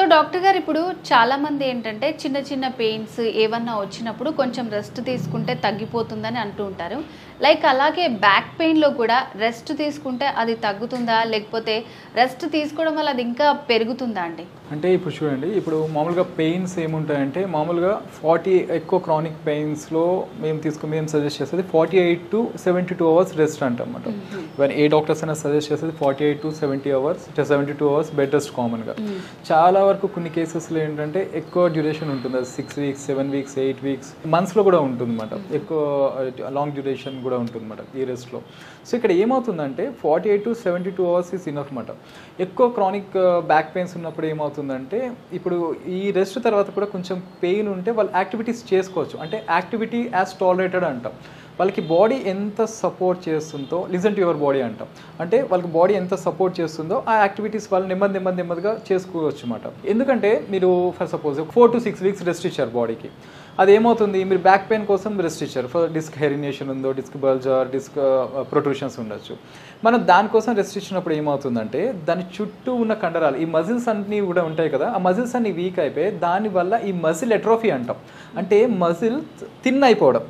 So doctor గారు ఇప్పుడు చాలామంది ఏంటంటే చిన్న చిన్న పెయిన్స్ ఏమన్నా వచ్చినప్పుడు కొంచెం రెస్ట్ తీసుకుంటే తగ్గిపోతుందని అంటూ ఉంటారు. లైక్ అలాగే బ్యాక్ పెయిన్లో కూడా రెస్ట్ తీసుకుంటే అది తగ్గుతుందా, లేకపోతే రెస్ట్ తీసుకోవడం వల్ల అది ఇంకా పెరుగుతుందా అండి? అంటే ఇప్పుడు చూడండి, ఇప్పుడు మామూలుగా పెయిన్స్ ఏముంటాయంటే మామూలుగా ఎక్కువ క్రానిక్ పెయిన్స్లో మేము సజెస్ట్ చేసేది 48 to 72 అవర్స్ రెస్ట్ అంటాం అన్నమాట. ఈవెన్ ఏ డాక్టర్స్ అయినా సజెస్ట్ చేసేది 48 to 70 hours, 72 hours bed rest కామన్గా. చాలా వరకు కొన్ని కేసెస్లో ఏంటంటే ఎక్కువ డ్యూరేషన్ ఉంటుంది, అది 6 weeks, 7 weeks, 8 weeks, మంత్స్లో కూడా ఉంటుంది అన్నమాట. ఎక్కువ లాంగ్ డ్యూరేషన్ కూడా ఉంటుంది అన్నమాట ఈ రెస్ట్లో. సో ఇక్కడ ఏమవుతుందంటే 48 to 72 అవర్స్ ఈజ్ ఇనఫ్ అన్నమాట. ఎక్కువ క్రానిక్ బ్యాక్ పెయిన్స్ ఉన్నప్పుడు ఏమవుతుందంటే ఇప్పుడు ఈ రెస్ట్ తర్వాత కూడా కొంచెం పెయిన్ ఉంటే వాళ్ళు యాక్టివిటీస్ చేసుకోవచ్చు. అంటే యాక్టివిటీ యాజ్ టాలరేటెడ్ అంటాం. వాళ్ళకి బాడీ ఎంత సపోర్ట్ చేస్తుందో, లిజన్ టు యువర్ బాడీ అంటాం. అంటే వాళ్ళకి బాడీ ఎంత సపోర్ట్ చేస్తుందో ఆ యాక్టివిటీస్ వాళ్ళు నెమ్మదిగా చేసుకోవచ్చు అన్నమాట. ఎందుకంటే మీరు for suppose 4 to 6 weeks rest ఇచ్చారు బాడీకి, అది ఏమవుతుంది, మీరు బ్యాక్ పెయిన్ కోసం రెస్ట్ ఇచ్చారు, ఫర్ డిస్క్ హెరినేషన్ ఉందో, డిస్క్ బల్జర్, డిస్క్ ప్రొట్రూషన్స్ ఉండొచ్చు. మనం దానికోసం రెస్ట్ ఇచ్చినప్పుడు ఏమవుతుందంటే దాని చుట్టూ ఉన్న కండరాలు, ఈ మజిల్స్ అన్నీ కూడా ఉంటాయి కదా, ఆ మజిల్స్ అన్ని వీక్ అయిపోయి దానివల్ల ఈ మజిల్ ఎట్రోఫీ అంటాం. అంటే మజిల్ థిన్ అయిపోవడం,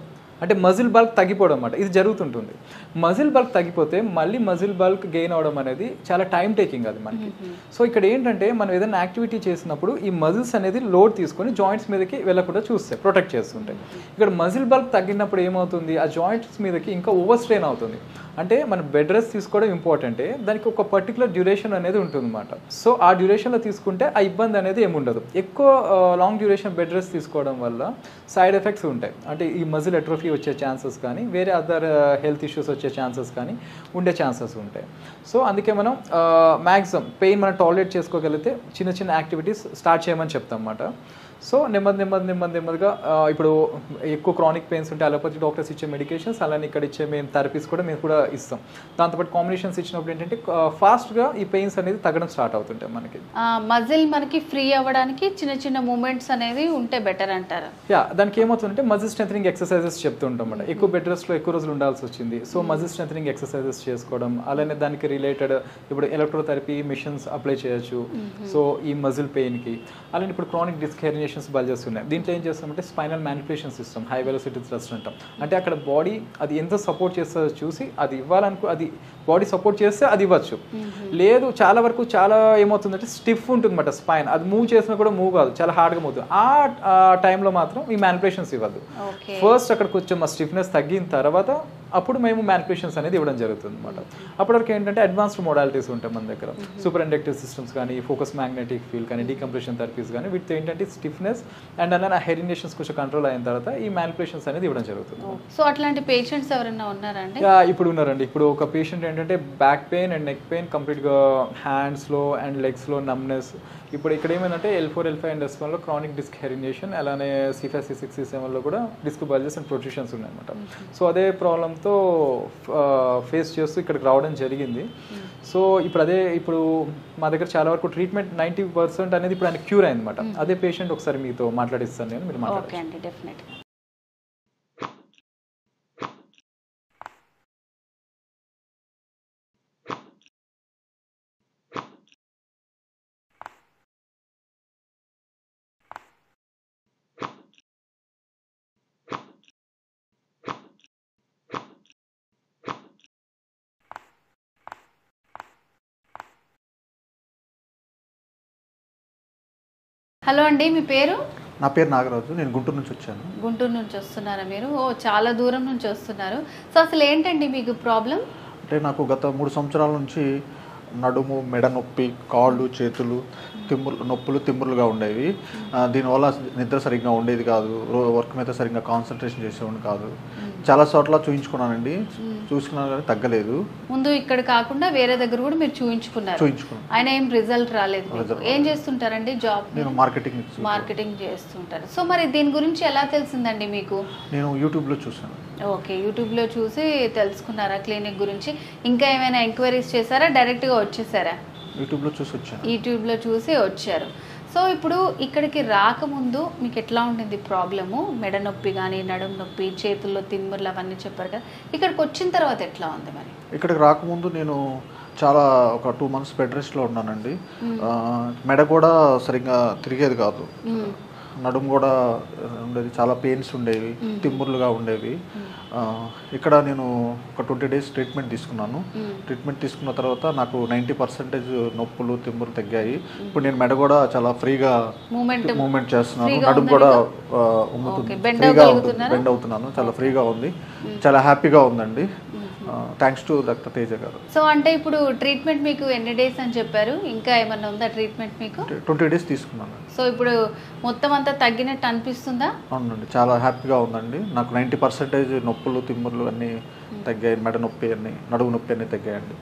అంటే మజిల్ బల్క్ తగ్గిపోవడం అన్నమాట. ఇది జరుగుతుంటుంది. మజిల్ బల్క్ తగ్గిపోతే మళ్ళీ మజిల్ బల్క్ గెయిన్ అవడం అనేది చాలా టైం టేకింగ్ అది మనకి. సో ఇక్కడ ఏంటంటే మనం ఏదైనా యాక్టివిటీ చేసినప్పుడు ఈ మజిల్స్ అనేది లోడ్ తీసుకొని జాయింట్స్ మీదకి వెళ్ళకుండా చూస్తాయి, ప్రొటెక్ట్ చేస్తుంటాయి. ఇక్కడ మజిల్ బల్క్ తగ్గినప్పుడు ఏమవుతుంది, ఆ జాయింట్స్ మీదకి ఇంకా ఓవర్ స్ట్రెయిన్ అవుతుంది. అంటే మనం బెడ్ రెస్ట్ తీసుకోవడం ఇంపార్టెంటే, దానికి ఒక పర్టికులర్ డ్యూరేషన్ అనేది ఉంటుంది అన్నమాట. సో ఆ డ్యూరేషన్లో తీసుకుంటే ఆ ఇబ్బంది అనేది ఏముండదు. ఎక్కువ లాంగ్ డ్యూరేషన్ బెడ్ రెస్ట్ తీసుకోవడం వల్ల సైడ్ ఎఫెక్ట్స్ ఉంటాయి. అంటే ఈ మజిల్ ఎట్రోఫీ వచ్చే ఛాన్సెస్ కానీ, వేరే అదర్ హెల్త్ ఇష్యూస్ వచ్చే ఛాన్సెస్ కానీ ఉండే ఛాన్సెస్ ఉంటాయి. సో అందుకే మనం మ్యాక్సిమం పెయిన్ మనం టాలరేట్ చేసుకోగలిగితే చిన్న చిన్న యాక్టివిటీస్ స్టార్ట్ చేయమని చెప్తాం అన్నమాట. సో నెమ్మదిగా ఇప్పుడు ఎక్కువ క్రానిక్ పెయిన్స్ ఉంటే అలోపతి డాక్టర్స్ ఇచ్చే మెడికేషన్స్, అలానే ఇక్కడ ఇచ్చే మేము థెరపీస్ కూడా మేము కూడా ఇస్తాం. దాంతోపాటు కాంబినేషన్స్ ఇచ్చినప్పుడు ఏంటంటే ఫాస్ట్గా ఈ పెయిన్స్ అనేది తగ్గడం స్టార్ట్ అవుతుంటాయి మనకి. మజిల్ మనకి ఫ్రీ అవ్వడానికి చిన్న చిన్న మూమెంట్స్ అనేది ఉంటే బెటర్ అంటారు. దానికి ఏమవుతుందంటే మజిల్ స్ట్రెంథనింగ్ ఎక్సర్సైజెస్ చెప్తుంటాం అన్నమాట. ఎక్కువ బెడ్ రెస్ట్లో ఎక్కువ రోజులు ఉండాల్సి వచ్చింది, సో మజిల్ స్ట్రెంథనింగ్ ఎక్సర్సైజెస్ చేసుకోవడం, అలానే దానికి రిలేటెడ్ ఇప్పుడు ఎలక్ట్రోథెరపీ మిషన్స్ అప్లై చేయొచ్చు. సో ఈ మజిల్ పెయిన్కి, అలానే ఇప్పుడు క్రానిక్ డిస్క్ హెరినేషన్ బల్జెస్ ఉన్నాయి. దీంట్లో ఏం చేస్తామంటే spinal manipulation system, high velocity thrust అంటాం. అంటే అక్కడ బాడీ అది ఎంత సపోర్ట్ చేస్తుందో చూసి అది ఇవ్వాలనుకో, అది బాడీ సపోర్ట్ చేస్తే అది ఇవ్వచ్చు. లేదు చాలా వరకు చాలా ఏమవుతుందంటే స్టిఫ్ ఉంటుంది అన్నమాట స్పైన్, అది మూవ్ చేసినా కూడా మూవ్ కాదు, చాలా హార్డ్గా మూవ్. ఆ టైంలో మాత్రం ఈ మ్యానిపులేషన్స్ ఇవ్వద్దు. ఫస్ట్ అక్కడ కొంచెం ఆ స్టిఫ్నెస్ తగ్గిన తర్వాత అప్పుడు మేము మ్యానిపులేషన్స్ అనేది ఇవ్వడం జరుగుతుంది అనమాట. అప్పటివరకు ఏంటంటే అడ్వాన్స్డ్ మోడాలిటీస్ ఉంటాయి మన దగ్గర, సూపర్ ఇండక్టివ్ సిస్టమ్స్ కానీ, ఫోకస్ మ్యాగ్నెటిక్ ఫీల్డ్ కానీ, డీకంప్రెషన్ థెరపీస్ కానీ, వీటితో ఏంటంటే స్టిఫ్నెస్ అండ్ అలానే హెరినేషన్స్ కొంచెం కంట్రోల్ అయిన తర్వాత ఈ మ్యానిపులేషన్స్ అనేది ఇవ్వడం జరుగుతుంది. సో అట్లాంటి పేషెంట్స్ ఎవరైనా ఉన్నారండి? ఇప్పుడు ఉన్నారండి. ఇప్పుడు ఒక పేషెంట్ ఏంటంటే back pain and neck pain, కంప్లీట్గా హ్యాండ్స్లో అండ్ లెగ్స్లో నమ్నెస్. ఇప్పుడు ఇక్కడ ఏమైందంటే L4, L5 అండ్ S1లో క్రానిక్ డిస్క్ హెరినేషన్, అలానే C5, C6, C7లో కూడా డిస్క్ బల్జెస్ అండ్ ప్రొట్రూషన్స్ ఉన్నాయన్నమాట. సో అదే ప్రాబ్లంతో ఫేస్ చేస్తూ ఇక్కడికి రావడం జరిగింది. సో ఇప్పుడు మా దగ్గర చాలా వరకు ట్రీట్మెంట్ 90% అనేది ఇప్పుడు ఆయన క్యూర్ అయిందన్నమాట. అదే పేషెంట్ ఒకసారి మీతో మాట్లాడిస్తాను నేను, మీరు మాట్లాడండి. హలో అండి, మీ పేరు? నా పేరు నాగరాజు, నేను గుంటూరు నుంచి వచ్చాను. గుంటూరు నుంచి వస్తున్నారా మీరు? చాలా దూరం నుంచి వస్తున్నారు. సో అసలు ఏంటండి మీకు ప్రాబ్లం? అంటే నాకు గత 3 సంవత్సరాల నుంచి నడుము, మెడ నొప్పి, కాళ్ళు, చేతులు నొప్పులు తిమ్మురులుగా ఉండేవి. దీనివల్ల నిద్ర సరిగ్గా ఉండేది కాదు, వర్క్ మీద సరిగ్గా కాన్సన్ట్రేషన్ చేసేవాడిని కాదు. చాలా చోట్ల చూయించుకున్నానండి, చూసుకున్నాను కానీ తగ్గలేదు. ముందు ఇక్కడ కాకుండా వేరే దగ్గర కూడా మీరు చూయించుకున్నారు? ఆయన ఏం రిజల్ట్ రాలేదు. ఏం చేస్తుంటారండి జాబ్? నేను మార్కెటింగ్ చేస్తుంటారు. సో మరి దీని గురించి ఎలా తెలిసిందండి మీకు? నేను యూట్యూబ్లో చూసాను. ఓకే, యూట్యూబ్లో చూసి తెలుసుకున్నారా క్లినిక్ గురించి? ఇంకా ఏమైనా ఎంక్వైరీస్ చేశారా, డైరెక్ట్గా వచ్చేసారా? యూట్యూబ్లో చూసి వచ్చారు. సో ఇప్పుడు ఇక్కడికి రాకముందు మీకు ఎట్లా ఉండింది ప్రాబ్లము? మెడ నొప్పి కానీ, నడుము నొప్పి, చేతుల్లో తిమ్ముర్లు అవన్నీ చెప్పారు కదా, ఇక్కడికి వచ్చిన తర్వాత ఎట్లా ఉంది మరి? ఇక్కడికి రాకముందు నేను చాలా ఒక 2 months బెడ్ రెస్ట్లో ఉన్నానండి. మెడ కూడా సరిగ్గా తిరిగేది కాదు, నడుము కూడా ఉండేది, చాలా పెయిన్స్ ఉండేవి, తిమ్ముర్లుగా ఉండేవి. ఇక్కడ నేను ఒక 20 days ట్రీట్మెంట్ తీసుకున్నాను. ట్రీట్మెంట్ తీసుకున్న తర్వాత నాకు 90% నొప్పులు తిమ్మురు తగ్గాయి. ఇప్పుడు నేను మెడ కూడా చాలా ఫ్రీగా మూమెంట్ చేస్తున్నాను, నడుము కూడా బెండ్ అవుతున్నాను, చాలా ఫ్రీగా ఉంది, చాలా హ్యాపీగా ఉందండి. థ్యాంక్స్ టు డాక్టర్ తేజ గారు. సో అంటే ఇప్పుడు ట్రీట్మెంట్ మీకు ఎన్ని డేస్ అని చెప్పారు, ఇంకా ఏమన్నా ఉందా ట్రీట్మెంట్ మీకు? 20 days తీసుకున్నాను. సో ఇప్పుడు మొత్తం అంతా తగ్గినట్టు అనిపిస్తుందా? అవునండి, చాలా హ్యాపీగా ఉందండి. నాకు 90% నొప్పులు తిమ్ముర్లు అన్నీ తగ్గాయి, మెడ నొప్పి అన్ని, నడుము నొప్పి అన్నీ తగ్గాయండి.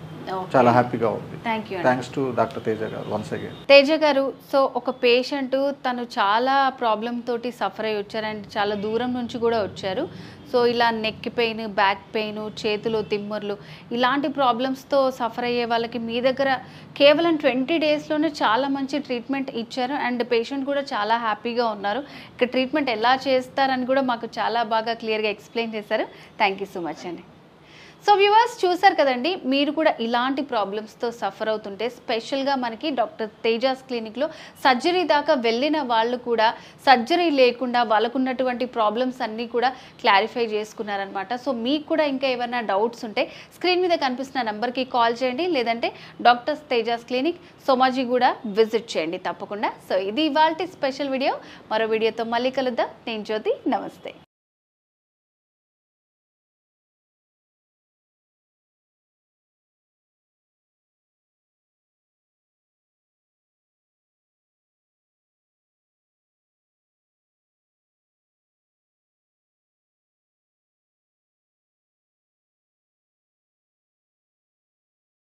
చాలా హ్యాపీగా ఉంది. థ్యాంక్స్ టు డాక్టర్ తేజ గారు వన్స్ అగైన్. తేజ గారు, సో ఒక పేషెంట్ తను చాలా ప్రాబ్లం తోటి సఫర్ అయ్యి వచ్చారు అండ్ చాలా దూరం నుంచి కూడా వచ్చారు. సో ఇలా నెక్ పెయిన్, బ్యాక్ పెయిన్, చేతులు తిమ్మర్లు ఇలాంటి ప్రాబ్లమ్స్తో సఫర్ అయ్యే వాళ్ళకి మీ దగ్గర కేవలం 20 daysలోనే చాలా మంచి ట్రీట్మెంట్ ఇచ్చారు అండ్ పేషెంట్ కూడా చాలా హ్యాపీగా ఉన్నారు. ఇక ట్రీట్మెంట్ ఎలా చేస్తారని కూడా మాకు చాలా బాగా క్లియర్గా ఎక్స్ప్లెయిన్ చేశారు. థ్యాంక్ యూ సో మచ్ అండి. సో వ్యూవర్స్ చూసారు కదండి, మీరు కూడా ఇలాంటి ప్రాబ్లమ్స్తో సఫర్ అవుతుంటే స్పెషల్గా మనకి డాక్టర్ తేజాస్ క్లినిక్లో సర్జరీ దాకా వెళ్ళిన వాళ్ళు కూడా సర్జరీ లేకుండా వాళ్ళకున్నటువంటి ప్రాబ్లమ్స్ అన్నీ కూడా క్లారిఫై చేసుకున్నారనమాట. సో మీకు కూడా ఇంకా ఏమైనా డౌట్స్ ఉంటే స్క్రీన్ మీద కనిపిస్తున్న నెంబర్కి కాల్ చేయండి, లేదంటే డాక్టర్ తేజాస్ క్లినిక్ సోమాజీ కూడా విజిట్ చేయండి తప్పకుండా. సో ఇది ఇవాల్టి స్పెషల్ వీడియో. మరో వీడియోతో మళ్ళీ కలుద్దాం. నేను జ్యోతి, నమస్తే.